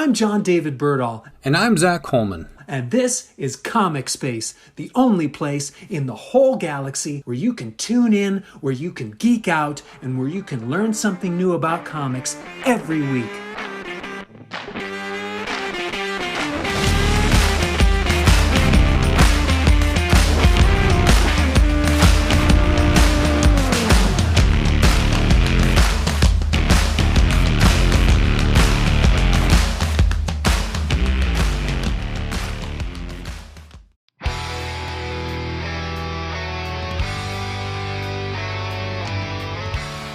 I'm John David Birdall. And I'm Zach Coleman. And this is Comic Space, the only place in the whole galaxy where you can tune in, where you can geek out, and where you can learn something new about comics every week.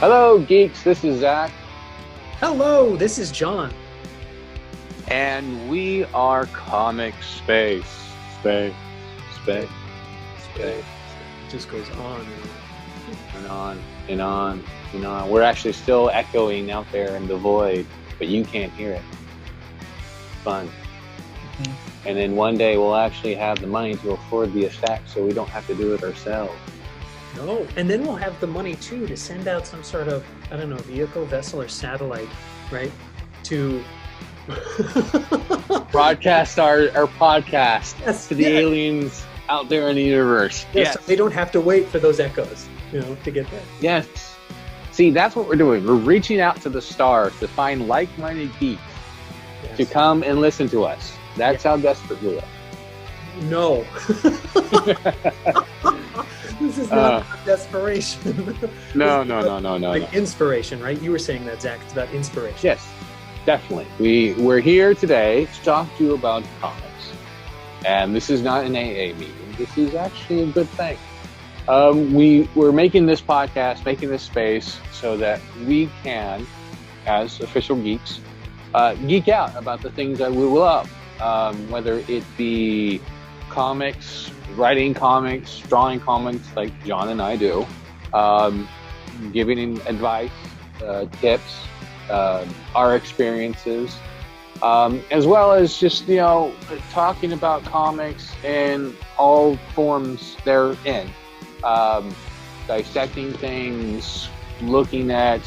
Hello, geeks. This is Zach. Hello, this is John. And we are Comic Space. Space. It just goes on and on and on and on. We're actually still echoing out there in the void, but you can't hear it. Fun. Mm-hmm. And then one day we'll actually have the money to afford the effect so we don't have to do it ourselves. No, and then we'll have the money too to send out some sort of, I don't know, vehicle, vessel, or satellite, right? To broadcast our podcast to the aliens out there in the universe. Yes. So they don't have to wait for those echoes, to get there. Yes. See, that's what we're doing. We're reaching out to the stars to find like-minded geeks to come and listen to us. That's how desperate we are. No. This is not desperation. No. Like inspiration, right? You were saying that, Zach. It's about inspiration. Yes, definitely. We're here today to talk to you about comics. And this is not an AA meeting. This is actually a good thing. We're making this podcast, making this space so that we can, as official geeks, geek out about the things that we love. Whether it be comics, writing comics, drawing comics like John and I do, giving advice, tips, our experiences, as well as just, talking about comics in all forms they're in, dissecting things, looking at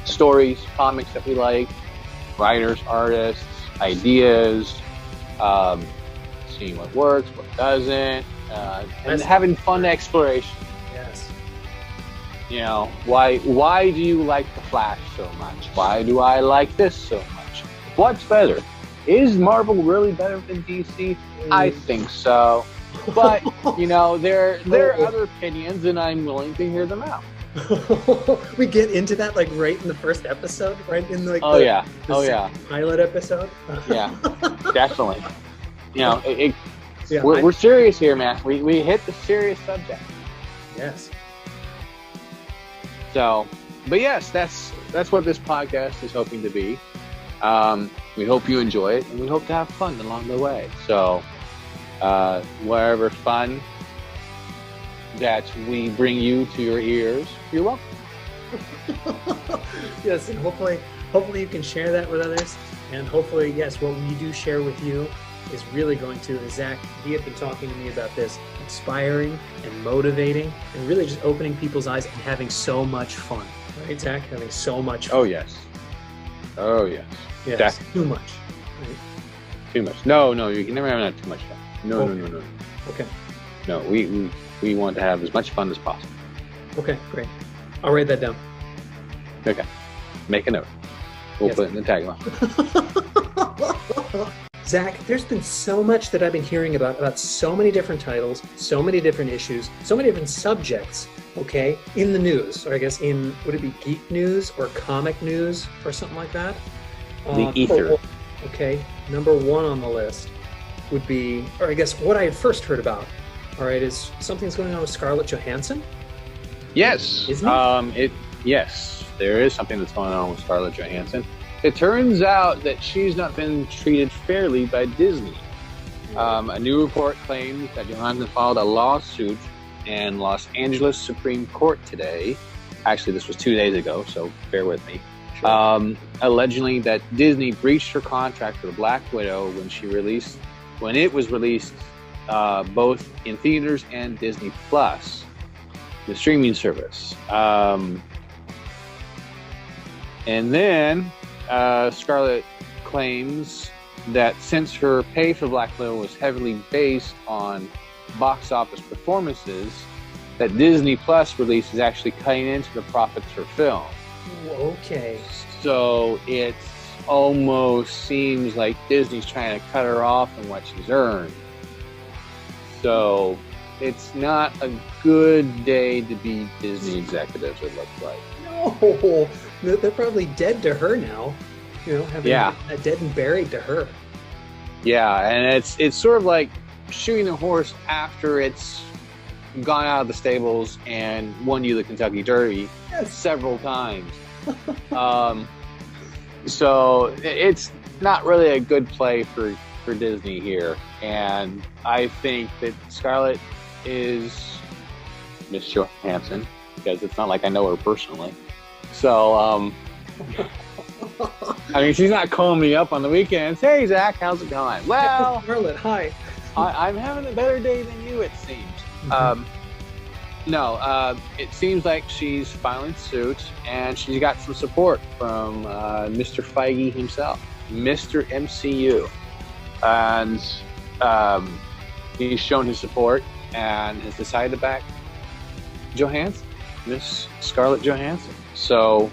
stories, comics that we like, writers, artists, ideas, seeing what works, what doesn't, and having fun exploration. Yes. Why do you like The Flash so much? Why do I like this so much? What's better? Is Marvel really better than DC? I think so. But, there are other opinions, and I'm willing to hear them out. We get into that right in the first episode, right in the pilot episode. Yeah, definitely. We're serious here, man. We hit the serious subject. Yes. So, but yes, that's what this podcast is hoping to be. We hope you enjoy it, and we hope to have fun along the way. So, wherever fun that we bring you to your ears, you're welcome. Yes, and hopefully you can share that with others. And hopefully, yes, what we do share with you is really going to, as Zach, he had been talking to me about this, inspiring and motivating and really just opening people's eyes and having so much fun. Right, Zach? Having so much fun. Oh, yes. Yes, too much. Right? Too much. No, you can never have too much fun. No. Okay. No, we want to have as much fun as possible. Okay, great. I'll write that down. Okay. Make a note. We'll put it in the tagline. Zach, there's been so much that I've been hearing about so many different titles, so many different issues, so many different subjects, okay, in the news, or I guess would it be geek news or comic news or something like that? The ether. Okay, number one on the list would be, or I guess what I had first heard about, all right, is something's going on with Scarlett Johansson? Yes. Isn't it? Yes, there is something that's going on with Scarlett Johansson. It turns out that she's not been treated fairly by Disney. A new report claims that Johansson filed a lawsuit in Los Angeles Supreme Court today. Actually, this was 2 days ago, so bear with me. Sure. Alleging that Disney breached her contract for Black Widow when it was released both in theaters and Disney Plus, the streaming service. And then Scarlett claims that since her pay for Black Widow was heavily based on box office performances, that Disney Plus release is actually cutting into the profits for film. Okay. So it almost seems like Disney's trying to cut her off on what she's earned. So it's not a good day to be Disney executives, it looks like. No, they're probably dead to her now. You know, having dead and buried to her. Yeah, and it's sort of like shooting a horse after it's gone out of the stables and won you the Kentucky Derby several times. So it's not really a good play for Disney here. And I think that Scarlett is Miss Johansson, because it's not like I know her personally. So, I mean, she's not calling me up on the weekends. Hey, Zach, how's it going? Well, Scarlett, hi. I'm having a better day than you, it seems. No, it seems like she's filing suit, and she's got some support from Mr. Feige himself, Mr. MCU. And he's shown his support and has decided to back Johansson, Miss Scarlett Johansson. So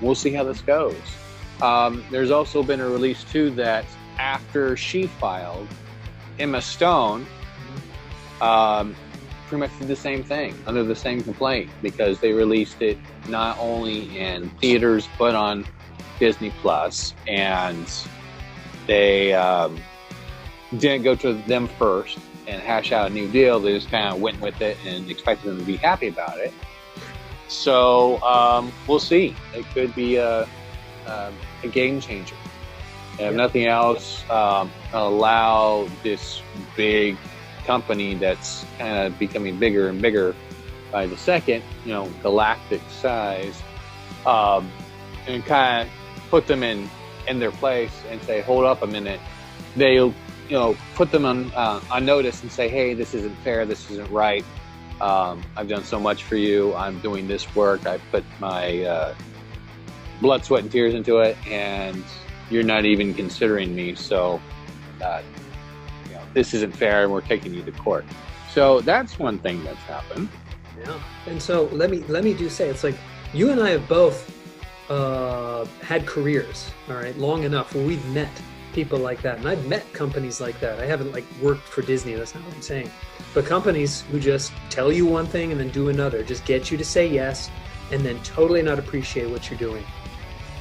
we'll see how this goes. There's also been a release, too, that after she filed, Emma Stone pretty much did the same thing under the same complaint, because they released it not only in theaters but on Disney Plus, and they didn't go to them first and hash out a new deal. They just kind of went with it and expected them to be happy about it. So we'll see. It could be a game changer. And if nothing else, allow this big company that's kind of becoming bigger and bigger by the second, galactic size, and kind of put them in their place and say, hold up a minute. They'll, put them on notice and say, hey, this isn't fair. This isn't right. I've done so much for you. I'm doing this work. I put my blood, sweat, and tears into it, and you're not even considering me. So, this isn't fair, and we're taking you to court. So that's one thing that's happened. Yeah. And so let me do say, it's like you and I have both had careers, all right, long enough where we've met people like that. And I've met companies like that. I haven't worked for Disney, that's not what I'm saying. But companies who just tell you one thing and then do another, just get you to say yes and then totally not appreciate what you're doing.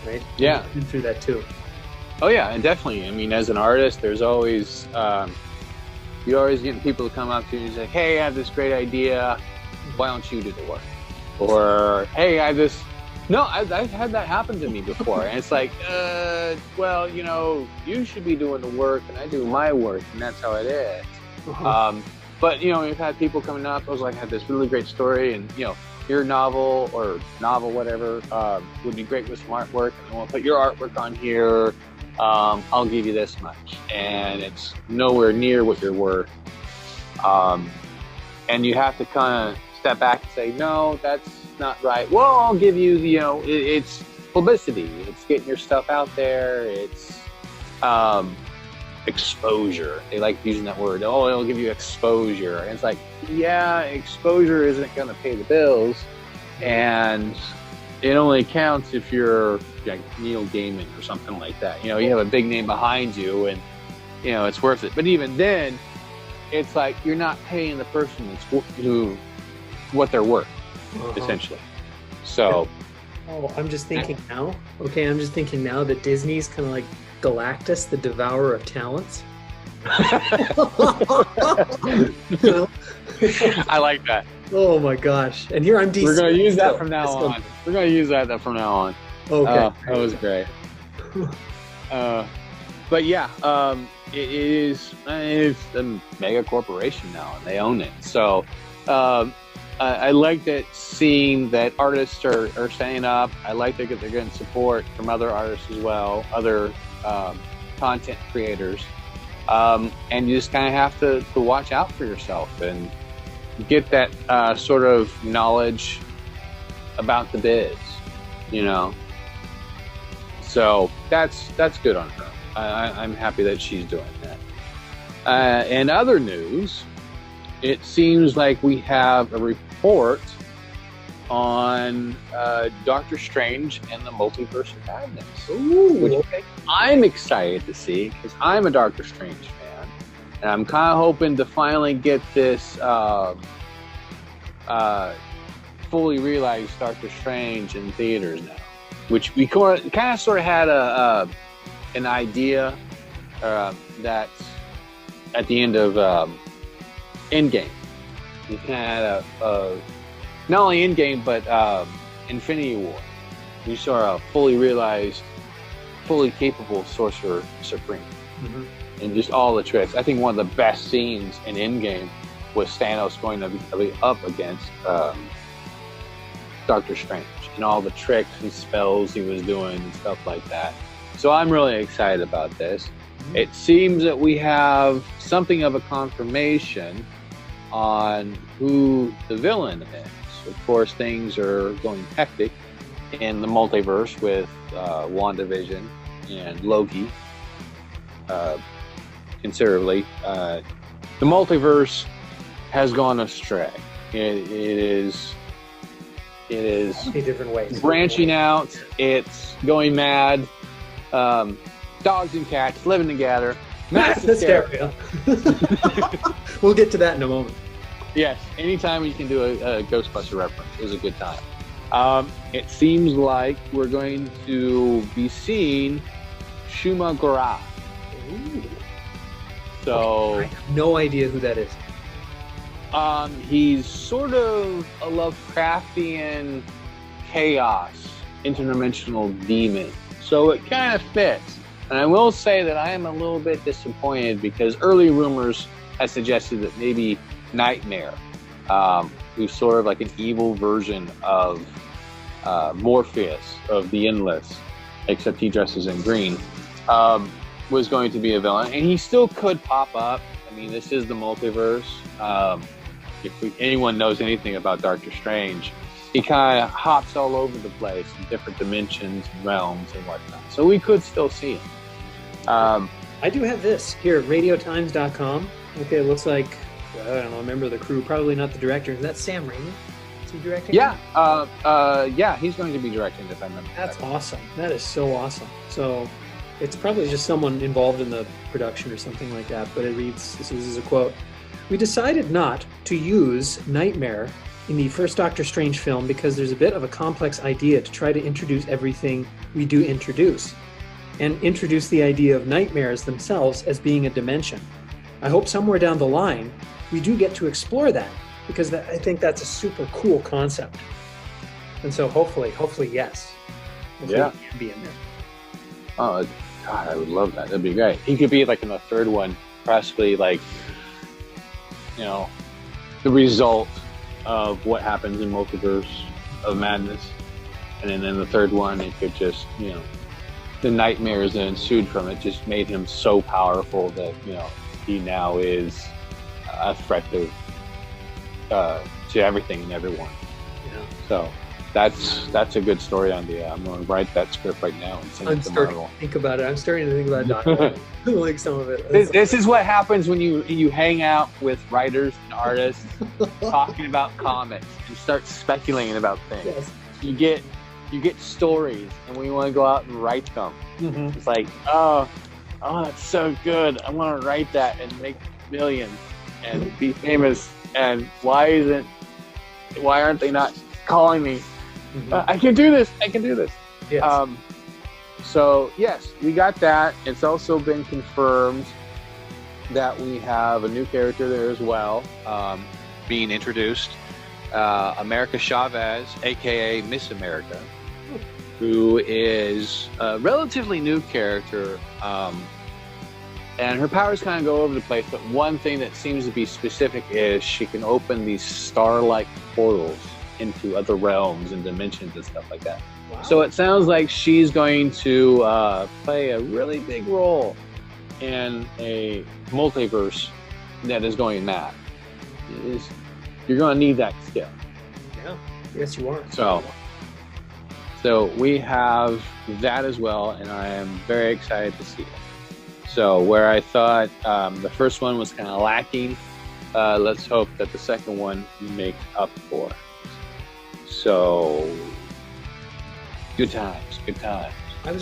Right? Yeah. I've been through that too. Oh yeah, and definitely. I mean, as an artist, there's always you're always getting people to come up to you and say, hey, I have this great idea. Why don't you do the work? Or, hey, I've had that happen to me before. And it's like, well, you should be doing the work and I do my work, and that's how it is. But, we've had people coming up. I was like, I had this really great story, and, your novel or whatever would be great with some artwork. And we'll put your artwork on here. I'll give you this much. And it's nowhere near what you're worth. And you have to kind of step back and say, no, that's not right. Well, I'll give you, it's publicity. It's getting your stuff out there. It's exposure. They like using that word. Oh, it'll give you exposure. And it's like, yeah, exposure isn't going to pay the bills. And it only counts if you're like Neil Gaiman or something like that. You have a big name behind you, and, it's worth it. But even then, it's like you're not paying the person what they're worth, essentially. So. Oh, I'm just thinking now. Okay, I'm just thinking now that Disney's kind of like Galactus, the devourer of talents. I like that. Oh my gosh. And here I'm DC. We're going to use that from now on. We're going to use that from now on. Okay. That was great. But yeah, it's a mega corporation now, and they own it. So I like that, seeing that artists are standing up. I like that they're getting support from other artists as well, other content creators. And you just kind of have to watch out for yourself and get that sort of knowledge about the biz, So that's good on her. I'm happy that she's doing that. In other news, it seems like we have a report on Doctor Strange and the Multiverse of Madness. Ooh, which okay. I'm excited to see because I'm a Doctor Strange fan, and I'm kind of hoping to finally get this fully realized Doctor Strange in theaters now, which we kind of sort of had an idea that at the end of Endgame, we kind of had not only Endgame but Infinity War. We saw a fully realized, fully capable Sorcerer Supreme, and just all the tricks. I think one of the best scenes in Endgame was Thanos going to be up against Doctor Strange and all the tricks and spells he was doing and stuff like that. So I'm really excited about this. It seems that we have something of a confirmation on who the villain is. Of course, things are going hectic in the multiverse with WandaVision and Loki considerably. The multiverse has gone astray. It is different ways. Branching out. It's going mad. Dogs and cats living together. Massive hysteria. We'll get to that in a moment. Yes, anytime you can do a Ghostbuster reference is a good time. It seems like we're going to be seeing Shuma Gorath. Ooh. So I have no idea who that is. He's sort of a Lovecraftian chaos, interdimensional demon. So it kind of fits. And I will say that I am a little bit disappointed because early rumors have suggested that maybe Nightmare, who's sort of like an evil version of Morpheus of the Endless, except he dresses in green, was going to be a villain. And he still could pop up. I mean, this is the multiverse. If anyone knows anything about Doctor Strange, he kind of hops all over the place in different dimensions and realms and whatnot. So we could still see him. I do have this here at radiotimes.com. Okay, it looks like, I don't know, a member of the crew, probably not the director. Is that Sam Raimi? Is he directing? Yeah, yeah, he's going to be directing if I remember. That's awesome. That is so awesome. So it's probably just someone involved in the production or something like that, but it reads, this is a quote, "We decided not to use Nightmare in the first Doctor Strange film because there's a bit of a complex idea to try to introduce everything we do introduce, and introduce the idea of nightmares themselves as being a dimension. I hope somewhere down the line we do get to explore that, because I think that's a super cool concept. And so hopefully, yes. Hopefully Yeah. he can be in there. Oh, God, I would love that. That'd be great. He could be like in the third one, possibly like, you know, the result of what happens in Multiverse of Madness. And then in the third one, it could just, you know, the nightmares that ensued from it just made him so powerful that, you know, he now is a threat to everything and everyone. Yeah. So that's a good story idea. I'm going to write that script right now and send I'm it to starting Marvel. to think about it. I'm starting to think about Doctor. Like some of it. This is what happens when you hang out with writers and artists talking about comics and start speculating about things. Yes. You get stories, and we want to go out and write them. Mm-hmm. It's like, oh, that's so good. I want to write that and make millions and be famous. And why aren't they not calling me? Mm-hmm. I can do this. I can do this. Yes. So yes, we got that. It's also been confirmed that we have a new character there as well, being introduced. America Chavez, aka Miss America, who is a relatively new character, and her powers kind of go over the place, but one thing that seems to be specific is she can open these star-like portals into other realms and dimensions and stuff like that. Wow. So it sounds like she's going to play a really big role in a multiverse that is going mad. You're going to need that skill. Yeah. Yes, you are. So So we have that as well, and I am very excited to see it. So where I thought the first one was kind of lacking, let's hope that the second one makes up for it. So good times, good times. I was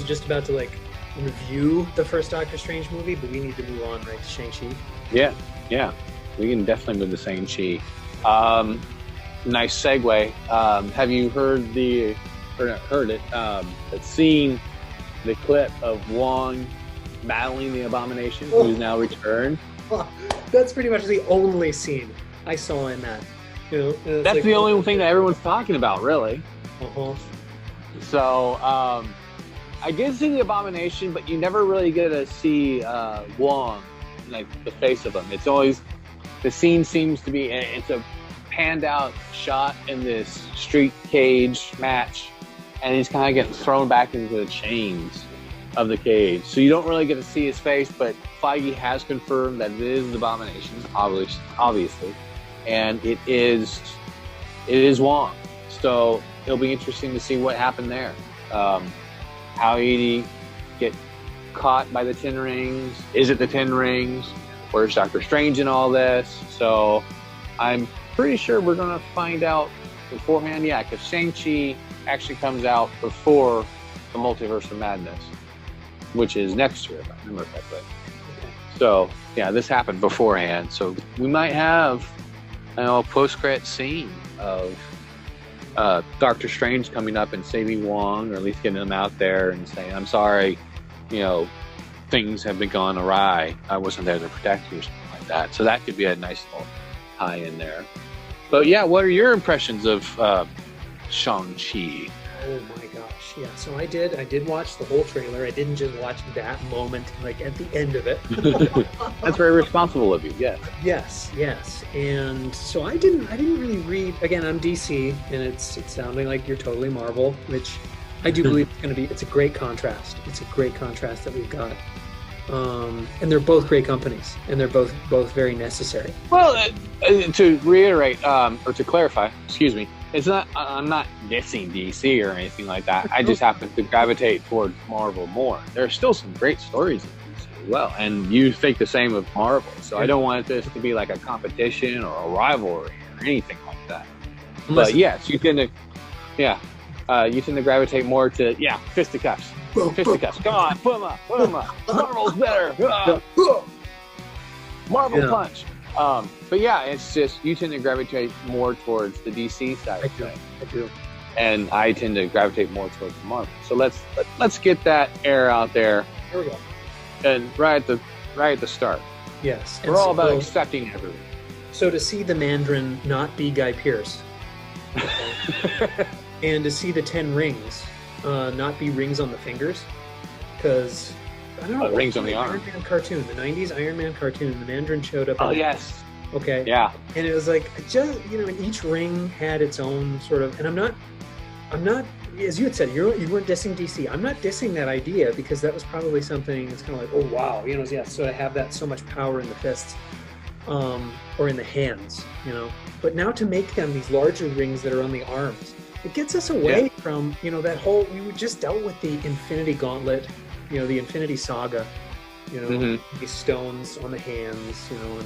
just about to like review the first Doctor Strange movie, but we need to move on right to Shang-Chi. Yeah, we can definitely move to Shang-Chi. Nice segue. Have you seen the clip of Wong battling the Abomination, who's now returned? That's pretty much the only scene I saw in that. That's like, the only thing that everyone's talking about, really. So, I did see the Abomination, but you never really get to see Wong, like the face of him. It's always, the scene seems to be, it's a panned out shot in this street cage match, and he's kind of getting thrown back into the chains of the cage. So you don't really get to see his face, but Feige has confirmed that it is the Abomination, obviously, and it is Wong. So it'll be interesting to see what happened there. How did he get caught by the 10 rings? Is it the 10 rings? Where's Doctor Strange in all this? So I'm pretty sure we're going to find out beforehand. Yeah, because Shang-Chi actually comes out before the Multiverse of Madness, which is next year, if I remember correctly. So, yeah, this happened beforehand. So we might have a post-credit scene of Doctor Strange coming up and saving Wong, or at least getting him out there and saying, I'm sorry, things have been gone awry. I wasn't there to protect you, or something like that. So that could be a nice little tie in there. But yeah, what are your impressions of Shang-Chi? Oh my gosh, yeah. So I did watch the whole trailer. I didn't just watch that moment, like at the end of it. That's very responsible of you, yes. Yes. And so I didn't really read. Again, I'm DC, and it's sounding like you're totally Marvel, which I do believe it's going to be. It's a great contrast. It's a great contrast that we've got. And they're both great companies, and they're both very necessary. Well, to reiterate, or to clarify, excuse me, it's not. I'm not dissing DC or anything like that. I just happen to gravitate toward Marvel more. There are still some great stories in DC as well, and you think the same of Marvel. So I don't want this to be like a competition or a rivalry or anything like that. But yes, you tend to gravitate more to fisticuffs. Fisticuffs. Come on, put them up. Marvel's better. Marvel punch. But yeah, it's just you tend to gravitate more towards the DC side. I do. And I tend to gravitate more towards the Marvel. So let's get that air out there. Here we go. And right at the start. Yes. We're all about accepting everything. So to see the Mandarin not be Guy Pearce, and to see the 10 rings not be rings on the fingers, because I don't know. Rings on the arm. Iron Man cartoon, the 90s Iron Man cartoon, the Mandarin showed up. Oh, yes. Okay. Yeah. And it was like, just, and each ring had its own sort of, and I'm not, as you had said, you weren't dissing DC. I'm not dissing that idea, because that was probably something that's kind of like, oh, wow, so to have that so much power in the fists, or in the hands, But now to make them these larger rings that are on the arms, it gets us away from, that whole, we just dealt with the Infinity Gauntlet, the Infinity Saga, these stones on the hands, and,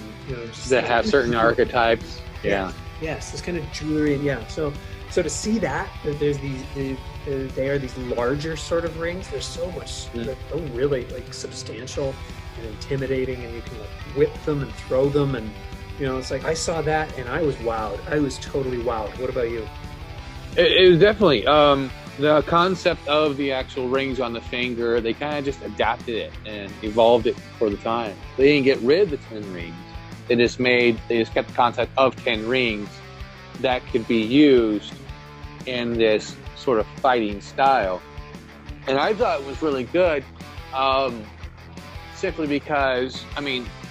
just that have certain archetypes. Yeah. Yes, this kind of jewelry, and so to see that there's they are these larger sort of rings. They're so much, they're so really like substantial and intimidating, and you can like whip them and throw them, and it's like I saw that and I was wowed. I was totally wowed. What about you? It was definitely the concept of the actual rings on the finger. They kind of just adapted it and evolved it for the time. They didn't get rid of the 10 rings. They just kept the concept of 10 rings that could be used in this sort of fighting style. And I thought it was really good, simply because,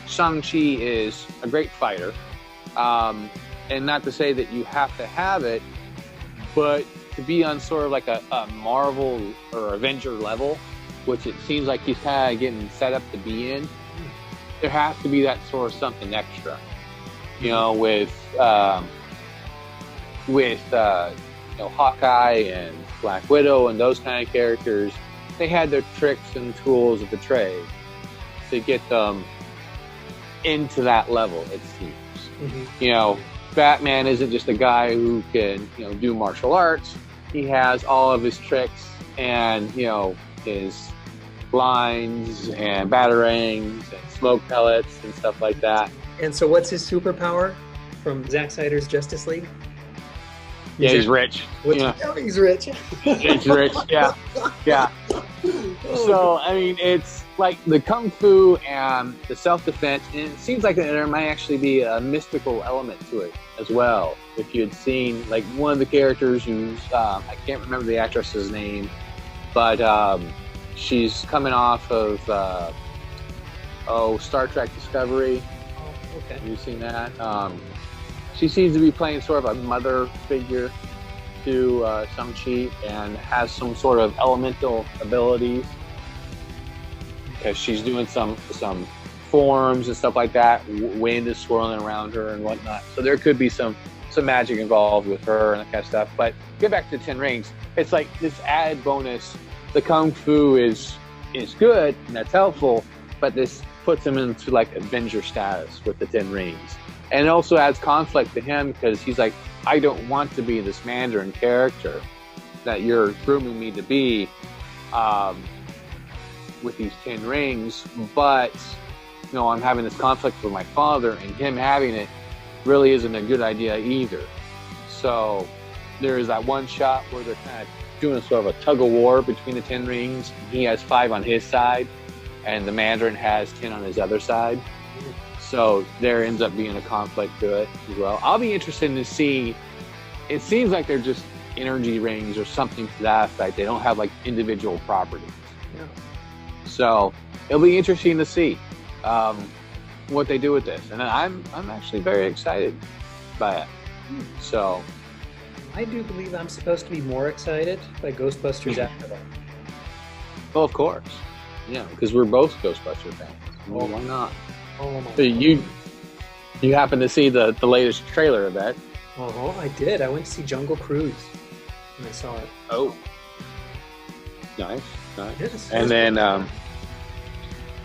Shang-Chi is a great fighter. And not to say that you have to have it, but to be on sort of like a Marvel or Avenger level, which it seems like he's kind of getting set up to be in, there has to be that sort of something extra, with Hawkeye and Black Widow and those kind of characters, they had their tricks and tools of the trade to get them into that level, it seems. Mm-hmm. Batman isn't just a guy who can, do martial arts. He has all of his tricks and, his blinds and batarangs and smoke pellets and stuff like that. And so what's his superpower from Zack Snyder's Justice League? He's rich. He's rich. He's rich, yeah. So, it's like the Kung Fu and the self-defense, and it seems like there might actually be a mystical element to it as well. If you had seen, like, one of the characters who's, I can't remember the actress's name, but she's coming off of, Star Trek Discovery. Oh, okay. Have you seen that? She seems to be playing sort of a mother figure to Shang-Chi and has some sort of elemental abilities because she's doing some forms and stuff like that. Wind is swirling around her and whatnot. So there could be some magic involved with her and that kind of stuff. But get back to the 10 Rings. It's like this added bonus. The Kung Fu is good and that's helpful, but this puts him into like Avenger status with the 10 Rings. And it also adds conflict to him because he's like, I don't want to be this Mandarin character that you're grooming me to be with these 10 rings, but I'm having this conflict with my father, and him having it really isn't a good idea either. So there's that one shot where they're kind of doing sort of a tug of war between the 10 rings. He has 5 on his side, and the Mandarin has 10 on his other side. So there ends up being a conflict to it as well. I'll be interested to see. It seems like they're just energy rings or something to that effect. They don't have like individual properties. Yeah. So it'll be interesting to see what they do with this. And I'm actually very excited by it. So I do believe I'm supposed to be more excited by Ghostbusters after that. Well, of course. Yeah, because we're both Ghostbusters fans. Well, why not? Oh my so you happened to see the latest trailer of that? Oh, I did. I went to see Jungle Cruise when I saw it. Oh, nice. Yes. And then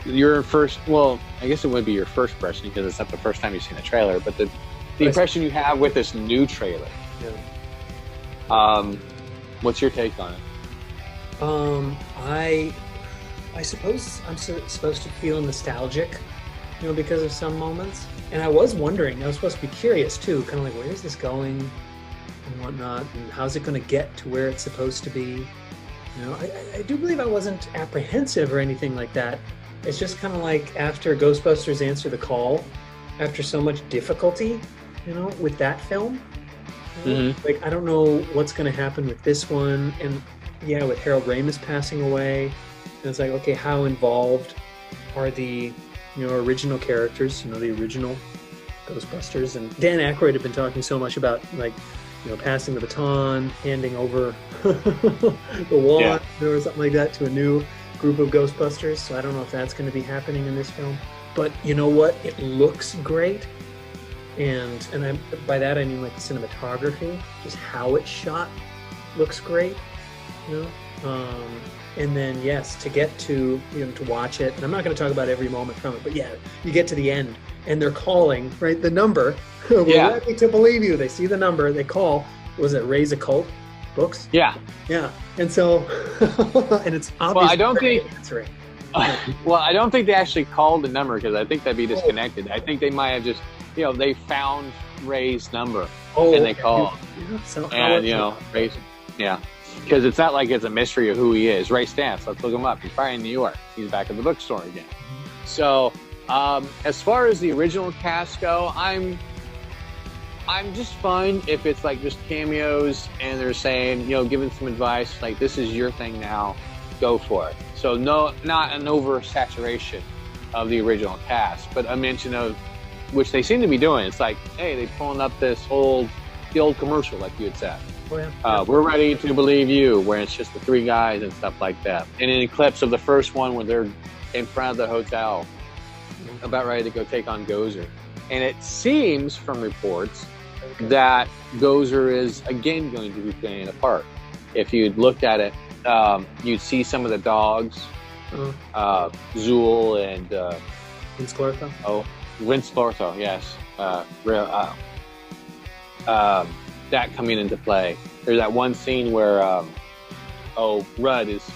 your first, well, I guess it would be your first impression because it's not the first time you've seen the trailer, but the impression you have with this new trailer. Yeah. What's your take on it? I suppose I'm supposed to feel nostalgic, because of some moments. And I was wondering, I was supposed to be curious too, kind of like, where is this going and whatnot, and how's it going to get to where it's supposed to be? I do believe I wasn't apprehensive or anything like that. It's just kind of like after Ghostbusters Answer the Call, after so much difficulty, with that film. Mm-hmm. Like, I don't know what's going to happen with this one. And yeah, with Harold Ramis passing away, and it's like, okay, how involved are the original characters, the original Ghostbusters? And Dan Aykroyd had been talking so much about like, passing the baton, handing over the wand or something like that to a new group of Ghostbusters. So I don't know if that's going to be happening in this film. But you know what? It looks great. And by that I mean like the cinematography, just how it's shot looks great. And then, yes, to get to watch it, and I'm not going to talk about every moment from it, but yeah, you get to the end, and they're calling, right, the number. We're ready to believe you. They see the number, they call. Was it Raise a Cult Books? Yeah. Yeah. And so, and it's obvious. Well, I don't think... answering. Well, I don't think they actually called the number, because I think that'd be disconnected. I think they might have just, they found Ray's number, and they called. Yeah, so and, Ray's, because it's not like it's a mystery of who he is. Ray Stantz, let's look him up. He's probably in New York. He's back at the bookstore again. So, as far as the original cast go, I'm just fine if it's like just cameos and they're saying, giving some advice, like, this is your thing now, go for it. So no, not an oversaturation of the original cast, but a mention of, which they seem to be doing. It's like, hey, they're pulling up the old commercial, like you had said. Oh, yeah. We're ready to believe you, where it's just the 3 guys and stuff like that. And in clips of the first one where they're in front of the hotel, about ready to go take on Gozer. And it seems from reports that Gozer is again going to be playing a part. If you'd looked at it, you'd see some of the dogs, Zool and Vince Clortho. Oh, Vince Clortho, yes. That coming into play. There's that one scene where Rudd is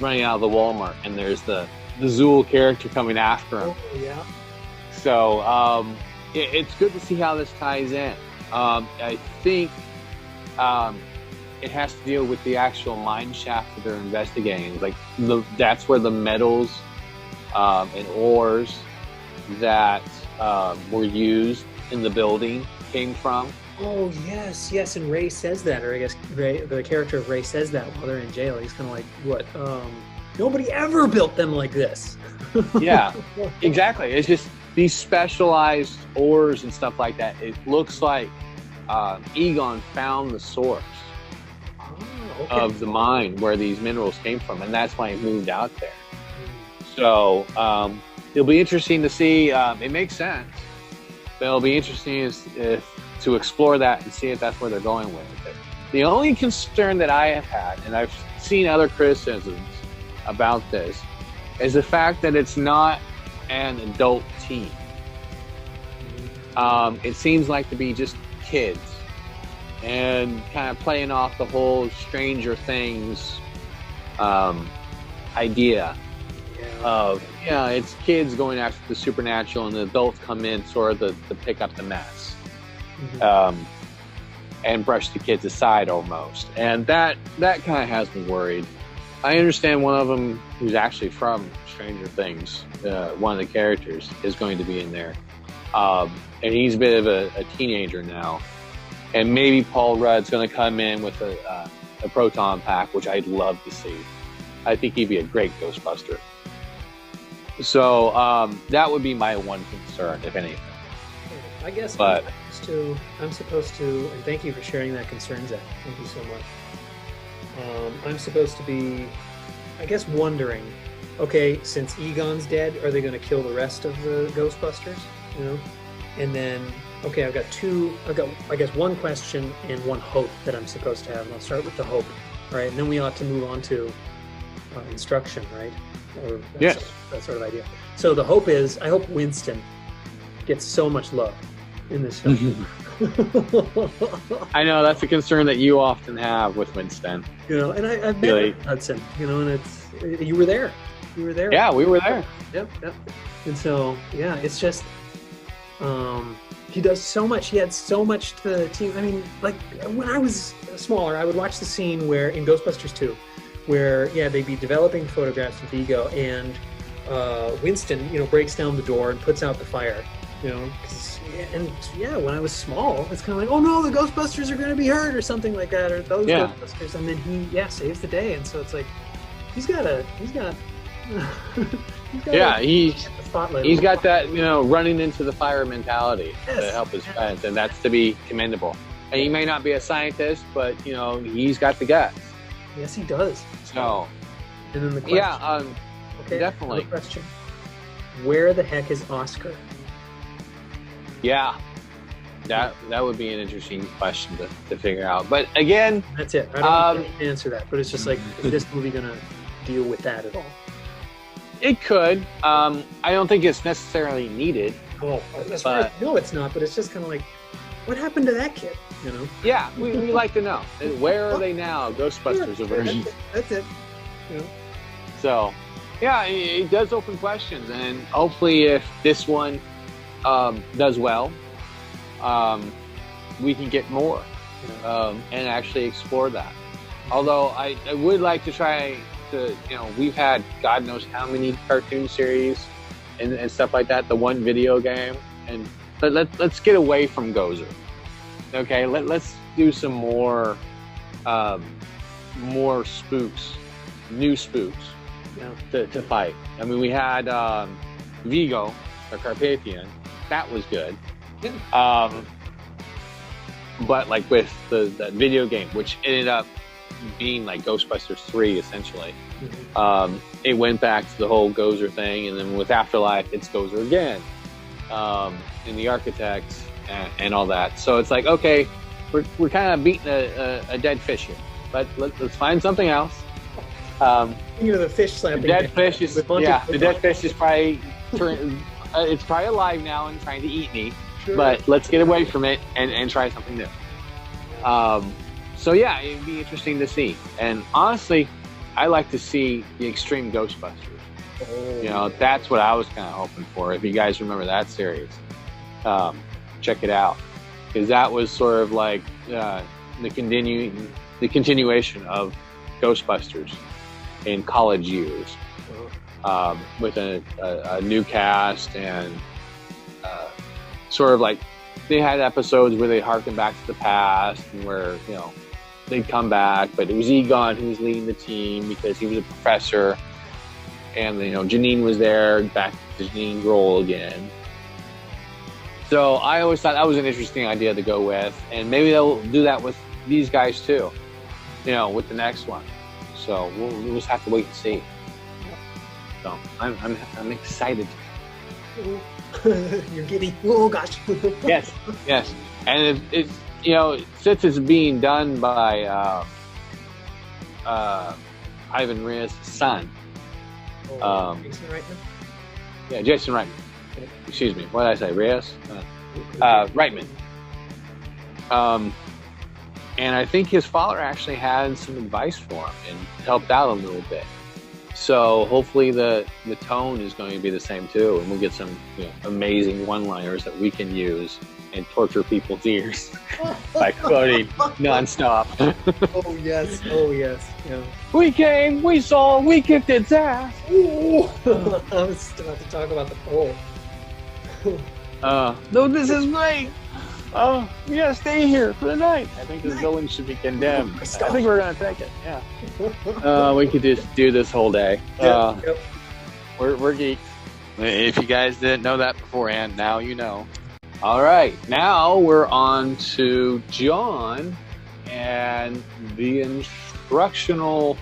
running out of the Walmart, and there's the Zool character coming after him. Oh, yeah. So it's good to see how this ties in. I think it has to deal with the actual mine shaft that they're investigating. Like that's where the metals and ores that were used in the building came from. Oh, yes, and Ray says that, or I guess the character of Ray says that while they're in jail. He's kind of like, what? Nobody ever built them like this. Yeah, exactly. It's just these specialized ores and stuff like that. It looks like Egon found the source of the mine where these minerals came from, and that's why he moved out there. So it'll be interesting to see. It makes sense, but it'll be interesting to explore that and see if that's where they're going with it. The only concern that I have had, and I've seen other criticisms about this, is the fact that it's not an adult team. It seems like to be just kids and kind of playing off the whole Stranger Things idea of, it's kids going after the supernatural and the adults come in sort of to pick up the mess. And brush the kids aside almost, and that kind of has me worried. I understand one of them, who's actually from Stranger Things, one of the characters is going to be in there, and he's a bit of a teenager now, and maybe Paul Rudd's going to come in with a proton pack, which I'd love to see. I think he'd be a great Ghostbuster. So that would be my one concern, if anything. I guess I'm supposed to, and thank you for sharing that concern, Zach. Thank you so much. I'm supposed to be, I guess, wondering, okay, since Egon's dead, are they going to kill the rest of the Ghostbusters? You know? And then, okay, I've got I guess, one question and one hope that I'm supposed to have. And I'll start with the hope, right? And then we ought to move on to instruction, right? Or that sort of idea. So the hope is, I hope Winston gets so much love in this film. I know that's a concern that you often have with Winston. You know, and I've met Hudson. You know, and you were there. You were there. Yeah, we were there. Yep. And so, yeah, it's just he does so much. He had so much to the team. I mean, like when I was smaller, I would watch the scene where in Ghostbusters 2, where they'd be developing photographs with Ego, and Winston, breaks down the door and puts out the fire. When I was small, it's kind of like, oh no, the Ghostbusters are going to be hurt or something like that, or those Ghostbusters, and then he saves the day, and so it's like he's got he's got that running into the fire mentality to help his friends, and that's to be commendable. And he may not be a scientist, but he's got the guts. Yes, he does. So, and then the question, definitely. Question: where the heck is Oscar? Yeah, that would be an interesting question to figure out. But again, that's it. I don't know answer that, but it's just like, is this movie gonna deal with that at all? It could. I don't think it's necessarily needed. Oh, that's right. No, it's not. But it's just kind of like, what happened to that kid? Yeah, we like to know. Where are they now? Ghostbusters version. That's it. So, yeah, it does open questions, and hopefully, if this one does well, we can get more and actually explore that. Although I would like to try to, we've had God knows how many cartoon series and stuff like that. The one video game, and let's get away from Gozer. Okay, let's do some more spooks, new spooks to fight. I mean, we had Vigo, the Carpathian. That was good. But like with that video game, which ended up being like Ghostbusters 3 essentially, it went back to the whole Gozer thing, and then with Afterlife, it's Gozer again. In the Architects, and all that. So it's like, okay, we're kind of beating a dead fish here, but let's find something else. The fish slapping. The dead fish is probably it's probably alive now and trying to eat me. Sure. But let's get away from it and try something new. So yeah, it'd be interesting to see. And honestly, I like to see the Extreme Ghostbusters. Oh. That's what I was kind of hoping for. If you guys remember that series, check it out, because that was sort of like the continuation of Ghostbusters in college years, with a new cast, and sort of like they had episodes where they harken back to the past and where they'd come back, but it was Egon who was leading the team because he was a professor, and Janine was there, back to Janine's role again. So I always thought that was an interesting idea to go with, and maybe they'll do that with these guys too, with the next one. So we'll just have to wait and see. So I'm excited. You're giddy. Oh gosh. Yes, and it's since it's being done by Ivan Reyes' son. Jason Reitman? Yeah, Jason Reitman. Okay. Excuse me. What did I say? Reyes? Reitman. And I think his father actually had some advice for him and helped out a little bit. So hopefully the tone is going to be the same too, and we'll get some amazing one-liners that we can use and torture people's ears by quoting nonstop. Oh yes. Yeah. We came, we saw, we kicked its ass. Ooh. I was about to talk about the pole. No, this is great. We gotta stay here for the night. I think this building should be condemned. I think we're gonna take it. Yeah. We could just do this whole day. Yep. We're geeks. If you guys didn't know that beforehand, now you know. All right, now we're on to John and the instructional.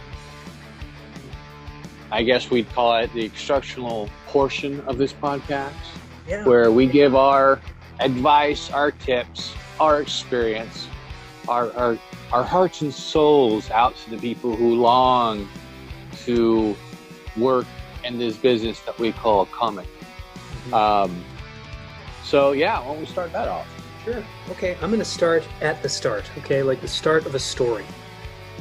I guess we'd call it the instructional portion of this podcast, where we give our advice, our tips, our experience, our hearts and souls out to the people who long to work in this business that we call comic. Mm-hmm. So yeah, why don't we start that off? Sure. Okay, I'm going to start at the start. Okay, like the start of a story.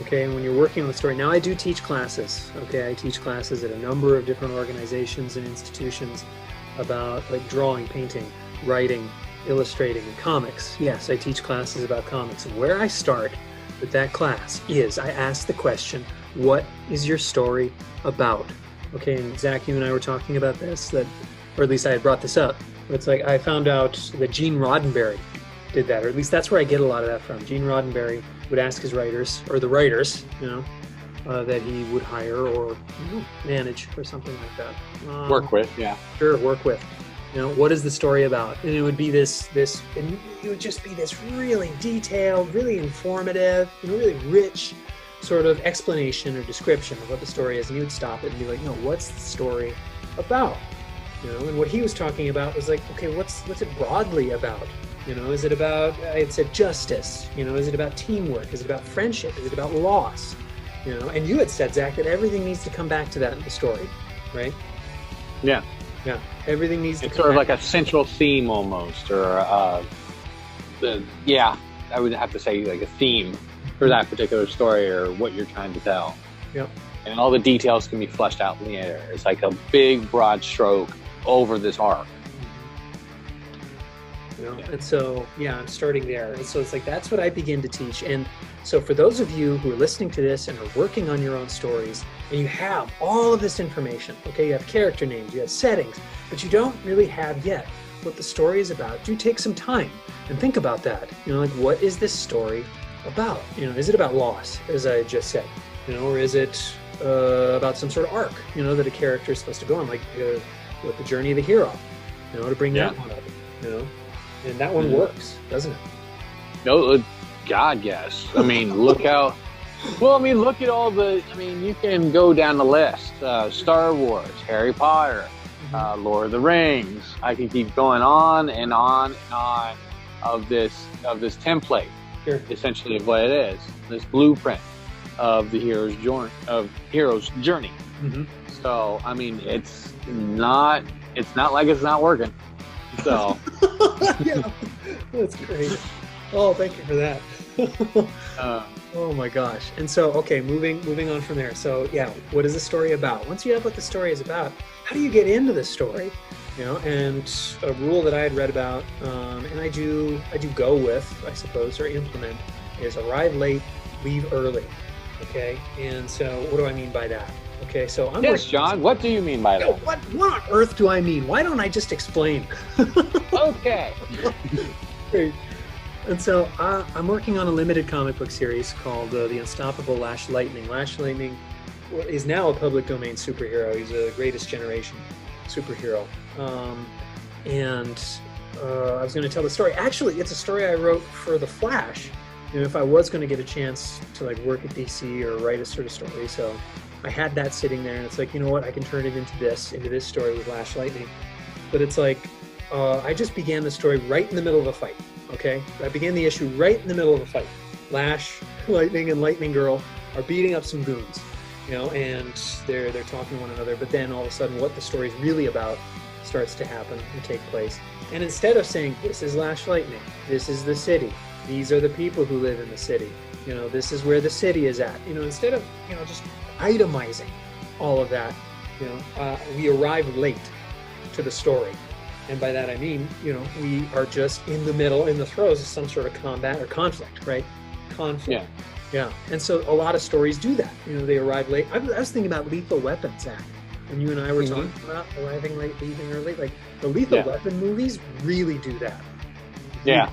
Okay, and when you're working on the story, now I do teach classes. Okay, I teach classes at a number of different organizations and institutions about like drawing, painting, writing, illustrating, and comics. Yes, I teach classes about comics. And where I start with that class is I ask the question, what is your story about? Okay, and Zach, you and I were talking about this, or at least I had brought this up. It's like I found out that Gene Roddenberry did that, or at least that's where I get a lot of that from. Gene Roddenberry would ask his writers, or the writers, that he would hire or manage or something like that. Work with, yeah. Sure, work with. What is the story about? And it would be this, and it would just be this really detailed, really informative, really rich sort of explanation or description of what the story is. And he would stop it and be like, no, what's the story about? And what he was talking about was like, okay, what's it broadly about? Is it about, I had said justice, is it about teamwork? Is it about friendship? Is it about loss? And you had said, Zach, that everything needs to come back to that in the story, right? Yeah. Yeah, everything needs to It's sort of like a central theme almost, or I would have to say like a theme for that particular story or what you're trying to tell. Yep. And all the details can be fleshed out later. It's like a big broad stroke over this arc. And so, I'm starting there. And so it's like, that's what I begin to teach. And so for those of you who are listening to this and are working on your own stories, and you have all of this information, okay, you have character names, you have settings, but you don't really have yet what the story is about, do take some time and think about that. Like, what is this story about? Is it about loss, as I just said? Or is it about some sort of arc, that a character is supposed to go on, like with the journey of the hero, to bring that one up, And that one works, doesn't it? No, God, yes. I mean, look at all the, you can go down the list. Star Wars, Harry Potter, Lord of the Rings. I can keep going on and on and on. this template, Sure. essentially of what it is, this blueprint of the hero's journey. Mm-hmm. So I mean, it's not like it's not working. So Yeah, that's great. Oh, thank you for that. Oh my gosh. And so, okay, moving on from there. So yeah, what is the story about? Once you have what the story is about, how do you get into the story? You know, and a rule that I had read about, and I do go with, I suppose, or implement, is arrive late, leave early. Okay, and so what do I mean by that? Okay, so I'm yes, John. What do you mean by that? What on earth do I mean? Why don't I just explain? Okay. And so I'm working on a limited comic book series called The Unstoppable Lash Lightning. Lash Lightning is now a public domain superhero. He's a Greatest Generation superhero. And I was going to tell the story. Actually, it's a story I wrote for The Flash. You know, if I was going to get a chance to like work at DC or write a sort of story, so I had that sitting there, and it's like, you know what, I can turn it into this story with Lash Lightning. But it's like I just began the story right in the middle of a fight. Okay, I began the issue right in the middle of a fight. Lash, Lightning, and Lightning Girl are beating up some goons, you know, and they're talking to one another. But then all of a sudden, what the story's really about starts to happen and take place. And instead of saying, "This is Lash Lightning, this is the city, these are the people who live in the city, you know, this is where the city is at," you know, instead of, you know, just itemizing all of that, you know, we arrive late to the story. And by that I mean, you know, we are just in the middle, in the throes of some sort of combat or conflict, right? Conflict. Yeah. And so a lot of stories do that. You know, they arrive late. I was thinking about Lethal Weapon, Zach, when you and I were talking about arriving late, leaving early. Like the Lethal Weapon movies really do that. Yeah.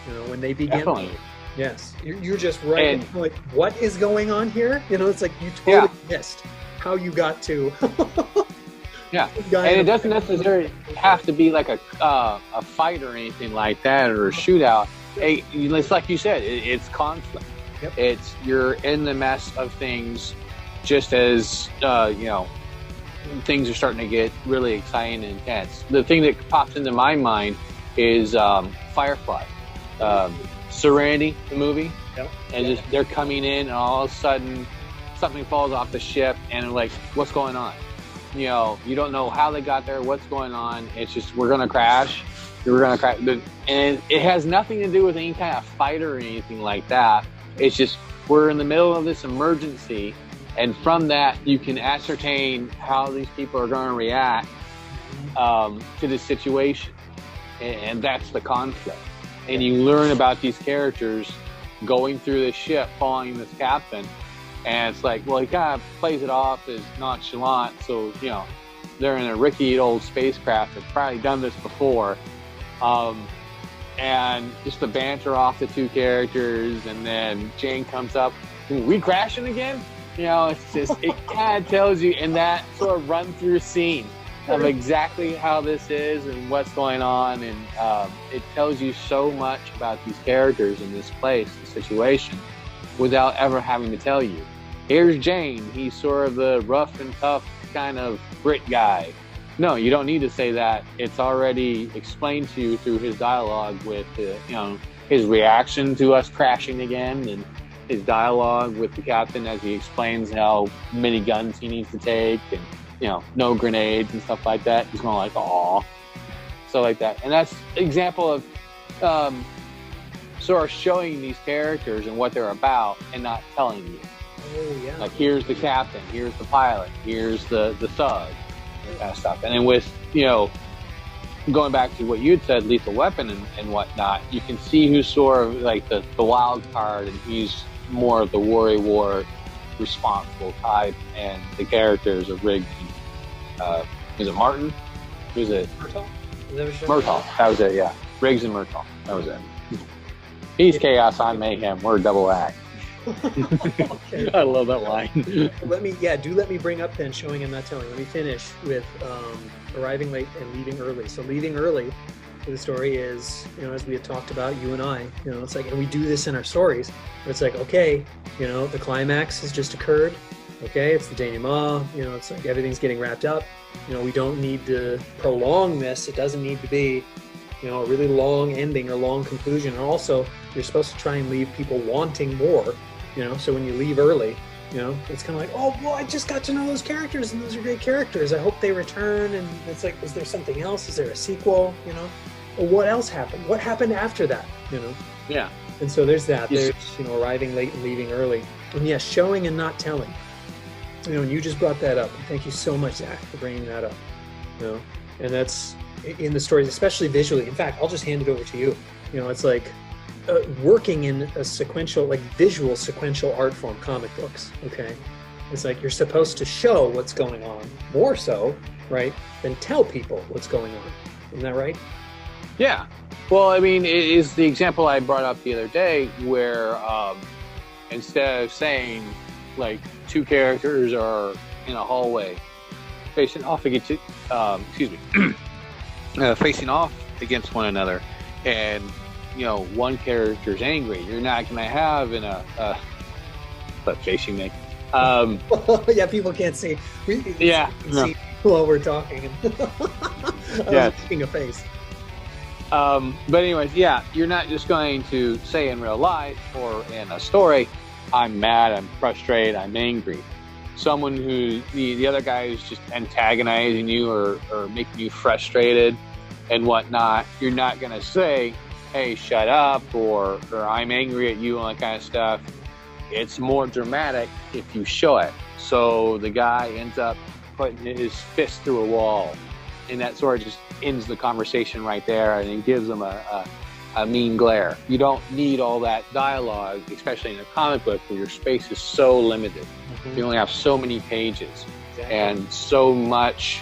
You know, when they begin. Definitely. Yes. You're just right. And, like, what is going on here? You know, it's like you totally missed how you got to. Yeah, and it doesn't necessarily have to be like a fight or anything like that, or a shootout. It's like you said, it's conflict. Yep. It's you're in the mess of things, just as you know, things are starting to get really exciting and intense. The thing that pops into my mind is Firefly, Serenity, the movie, and just they're coming in, and all of a sudden something falls off the ship, and like, what's going on? You know, you don't know how they got there, what's going on. It's just, we're going to crash. We're going to crash. And it has nothing to do with any kind of fight or anything like that. It's just, we're in the middle of this emergency. And from that, you can ascertain how these people are going to react to this situation. And that's the conflict. And you learn about these characters going through the ship, following this captain. And it's like, well, he kind of plays it off as nonchalant. So, you know, they're in a rickety old spacecraft. They've probably done this before. And just the banter off the two characters. And then Jane comes up, we crashing again? You know, it's just, it kind of tells you in that sort of run through scene of exactly how this is and what's going on. And it tells you so much about these characters in this place, the situation, without ever having to tell you. Here's Jane. He's sort of the rough and tough kind of Brit guy. No, you don't need to say that. It's already explained to you through his dialogue with, you know, his reaction to us crashing again, and his dialogue with the captain as he explains how many guns he needs to take, and, you know, no grenades and stuff like that. He's going like, aw, stuff like that. And that's an example of sort of showing these characters and what they're about and not telling you. Oh, yeah. Like, here's the captain, here's the pilot, here's the thug, that kind of stuff. And then with, you know, going back to what you'd said, Lethal Weapon and whatnot, you can see who's sort of like the wild card, and he's more of the war responsible type, and the characters of Riggs. Was it Martin? Was it Murtaugh? Murtaugh. That was it, yeah. Riggs and Murtaugh. That was it. He's chaos, I'm mayhem. We're a double act. Okay. I love that line. Let me bring up then, showing and not telling. Let me finish with arriving late and leaving early. So leaving early for the story is, you know, as we had talked about, you and I, you know, it's like, and we do this in our stories, where it's like, okay, you know, the climax has just occurred. Okay, it's the denouement, you know, it's like everything's getting wrapped up. You know, we don't need to prolong this. It doesn't need to be, you know, a really long ending or long conclusion. And also, you're supposed to try and leave people wanting more, you know. So when you leave early, you know, it's kind of like, oh, well, I just got to know those characters, and those are great characters. I hope they return. And it's like, is there something else? Is there a sequel? You know, or what else happened? What happened after that? You know? Yeah. And so there's that. There's, you know, arriving late and leaving early. And yes, showing and not telling. You know, and you just brought that up. Thank you so much, Zach, for bringing that up. You know, and that's in the stories, especially visually. In fact, I'll just hand it over to you. You know, it's like working in a sequential, like visual sequential art form, comic books. Okay, it's like you're supposed to show what's going on more so, right, than tell people what's going on. Isn't that right? Yeah. Well, I mean, it is the example I brought up the other day where instead of saying like two characters are in a hallway facing off against facing off against one another, and you know one character's angry, you're not going to have in a but facing me. Yeah, people can't see. Yeah, no. See while we're talking. Yeah, making a face. But anyways, yeah, you're not just going to say in real life or in a story, I'm mad, I'm frustrated, I'm angry. Someone who the other guy is just antagonizing you or making you frustrated and whatnot, you're not going to say, hey, shut up, or I'm angry at you, and that kind of stuff. It's more dramatic if you show it. So the guy ends up putting his fist through a wall, and that sort of just ends the conversation right there, and it gives them a mean glare. You don't need all that dialogue, especially in a comic book where your space is so limited. Mm-hmm. You only have so many pages and so much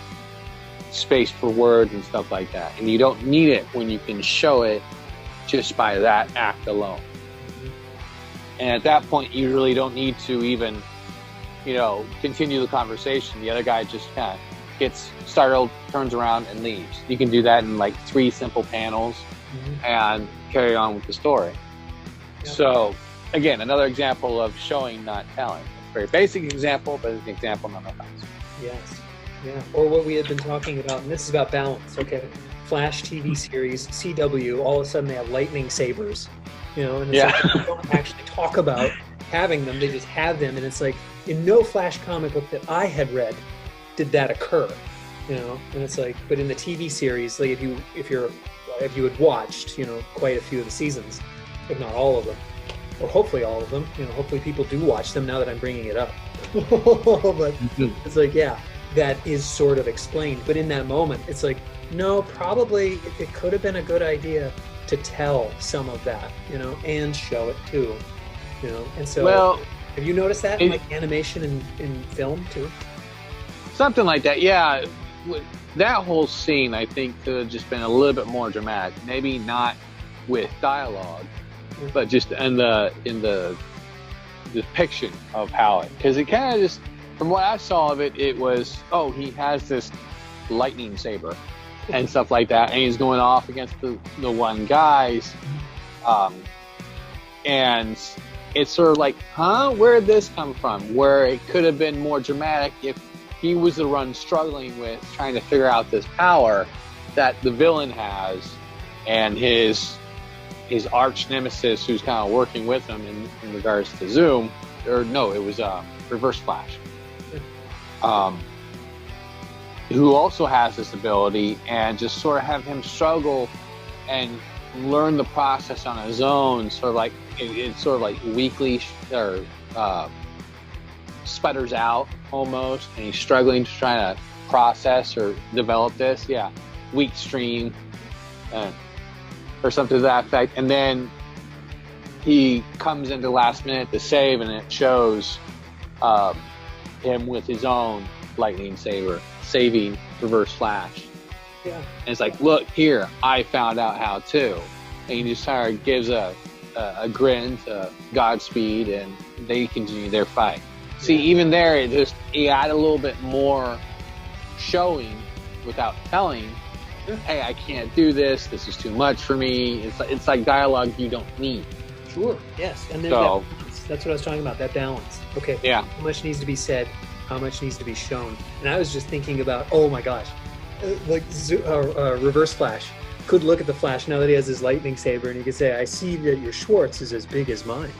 space for words and stuff like that. And you don't need it when you can show it just by that act alone. Mm-hmm. And at that point, you really don't need to even, you know, continue the conversation. The other guy just kind of gets startled, turns around, and leaves. You can do that in like 3 simple panels. Mm-hmm. And carry on with the story. Yeah. So, again, another example of showing, not telling. It's a very basic example, but it's an example nonetheless. Yes. Yeah. Or what we had been talking about, and this is about balance. Okay. Flash TV series, CW, all of a sudden they have lightning sabers. You know, and it's like they don't actually talk about having them, they just have them. And it's like, in no Flash comic book that I had read did that occur. You know, and it's like, but in the TV series, like if you had watched, you know, quite a few of the seasons, if not all of them, or hopefully all of them, you know, hopefully people do watch them now that I'm bringing it up. But it's like, yeah, that is sort of explained. But in that moment, it's like, no, probably it could have been a good idea to tell some of that, you know, and show it too, you know. And so, well, have you noticed that in like animation and in film too? Something like that, yeah. That whole scene, I think, could have just been a little bit more dramatic. Maybe not with dialogue, but just in the depiction of how it. Because it kind of just, from what I saw of it, it was, oh, he has this lightning saber and stuff like that, and he's going off against the one guys, and it's sort of like, huh, where did this come from? Where it could have been more dramatic if he was the one struggling with trying to figure out this power that the villain has, and his arch nemesis who's kind of working with him in regards to Zoom, or no, it was Reverse Flash, who also has this ability, and just sort of have him struggle and learn the process on his own, sort of like it's sort of like weekly or sputters out almost, and he's struggling to try to process or develop this. Yeah, weak stream or something to that effect. And then he comes into last minute to save, and it shows him with his own lightning saber saving Reverse Flash. Yeah. And it's like, look here, I found out how to. And he just kind of gives a grin to Godspeed, and they continue their fight. See, even there, you add a little bit more showing without telling. Hey, I can't do this. This is too much for me. It's like dialogue you don't need. Sure. Yes. And there's that balance. That's what I was talking about. That balance. Okay. Yeah. How much needs to be said? How much needs to be shown? And I was just thinking about, oh my gosh, like Reverse Flash. could look at the Flash now that he has his lightning saber, and he could say, "I see that your Schwartz is as big as mine."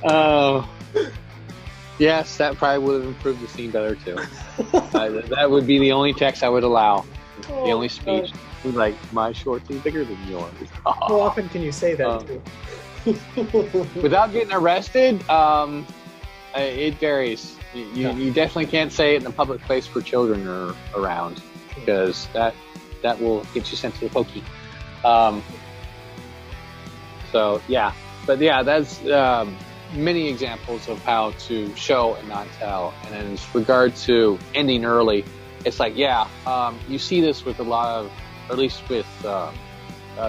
Oh, yes, that probably would have improved the scene better too. That would be the only text I would allow. The only speech was like, "My Schwartz is bigger than yours." How often can you say that too? Without getting arrested, it varies. You definitely can't say it in a public place where children are around, because that will get you sent to the pokey. So yeah, but yeah, that's many examples of how to show and not tell. And in regard to ending early, it's like, you see this with a lot of, or at least with a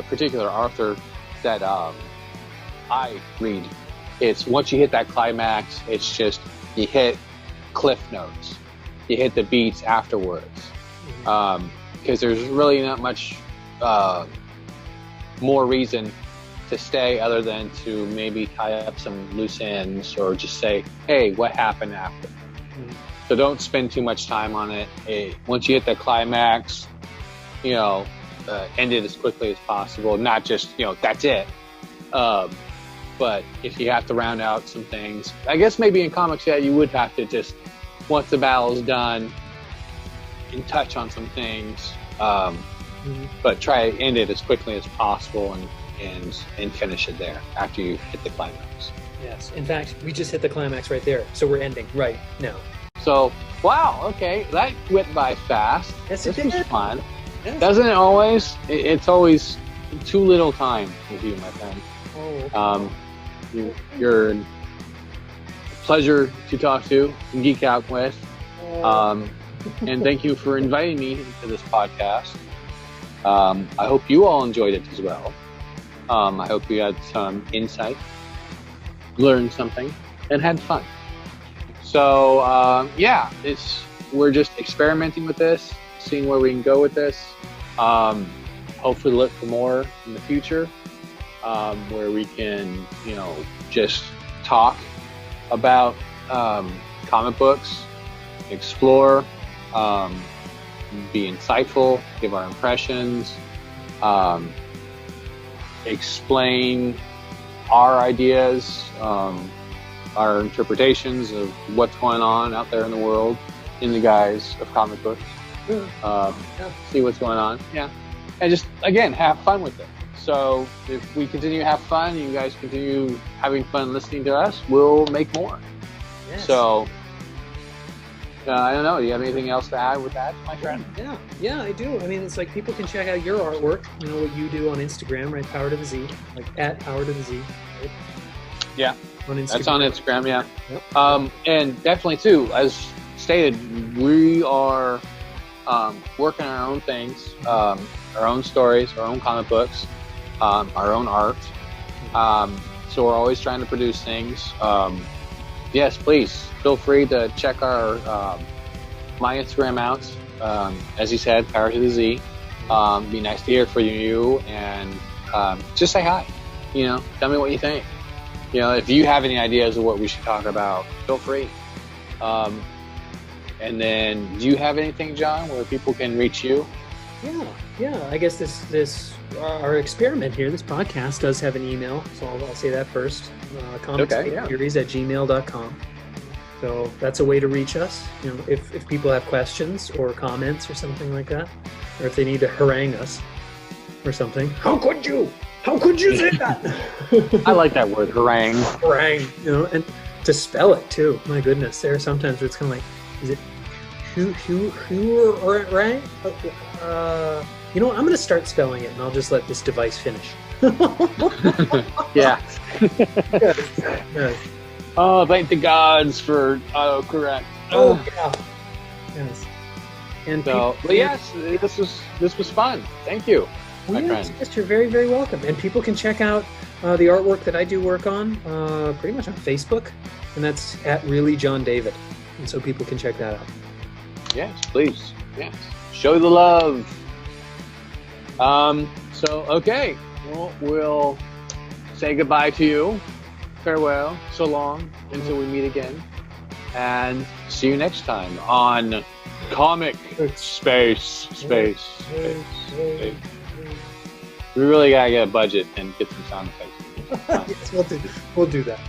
particular author that I read. It's once you hit that climax, it's just you hit cliff notes, you hit the beats afterwards, because there's really not much more reason to stay other than to maybe tie up some loose ends or just say, hey, what happened after? So don't spend too much time on it. Once you hit the climax, end it as quickly as possible. Not just, that's it. But if you have to round out some things, I guess maybe in comics, you would have to just, once the battle's done, and touch on some things, but try to end it as quickly as possible and finish it there after you hit the climax. Yes. In fact, we just hit the climax right there, so we're ending right now. So, wow, okay, that went by fast. Yes, this it did. was fun. Yes. Doesn't it always? It's always too little time with you, my friend. Oh. You're a pleasure to talk to and geek out with. And thank you for inviting me to this podcast. I hope you all enjoyed it as well. I hope you had some insight, learned something, and had fun. So, we're just experimenting with this, seeing where we can go with this. Hopefully look for more in the future, where we can, just talk about comic books, explore, be insightful, give our impressions, explain our ideas, our interpretations of what's going on out there in the world in the guise of comic books. See what's going on. Yeah. And just, again, have fun with it. So if we continue to have fun, you guys continue having fun listening to us, we'll make more. Yes. So, I don't know. Do you have anything else to add with that, my friend? Yeah, I do. I mean, it's like people can check out your artwork, what you do on Instagram, right? Power to the Z, like at Power to the Z, right? Yeah. On Instagram. That's on Instagram, yeah. Yep. And definitely, too, as stated, we are working on our own things, our own stories, our own comic books, our own art. So we're always trying to produce things. Yes, please feel free to check our my Instagram out. As you said, Power to the Z. Be nice to hear from you, and just say hi. Tell me what you think. If you have any ideas of what we should talk about, feel free. And then, do you have anything, John, where people can reach you? Yeah. I guess this our experiment here, this podcast, does have an email, so I'll say that first. comicsseries@gmail.com. So that's a way to reach us. If people have questions or comments or something like that, or if they need to harangue us or something. How could you say that? I like that word, harangue. Harangue, and to spell it too. My goodness, there are sometimes where it's kind of like, is it who right? I'm going to start spelling it, and I'll just let this device finish. Yeah. Yes. Oh, thank the gods for autocorrect. Oh, yeah. Yes. And so, but yes, this was fun. Thank you, my friend. Yes, you're very, very welcome. And people can check out the artwork that I do work on pretty much on Facebook, and that's at Really John David. And so people can check that out. Yes, please. Yes. Show the love. Okay. Well, we'll say goodbye to you. Farewell. So long until we meet again. And see you next time on Comic Space. We really gotta get a budget and get some sound effects. Yes, we'll do that.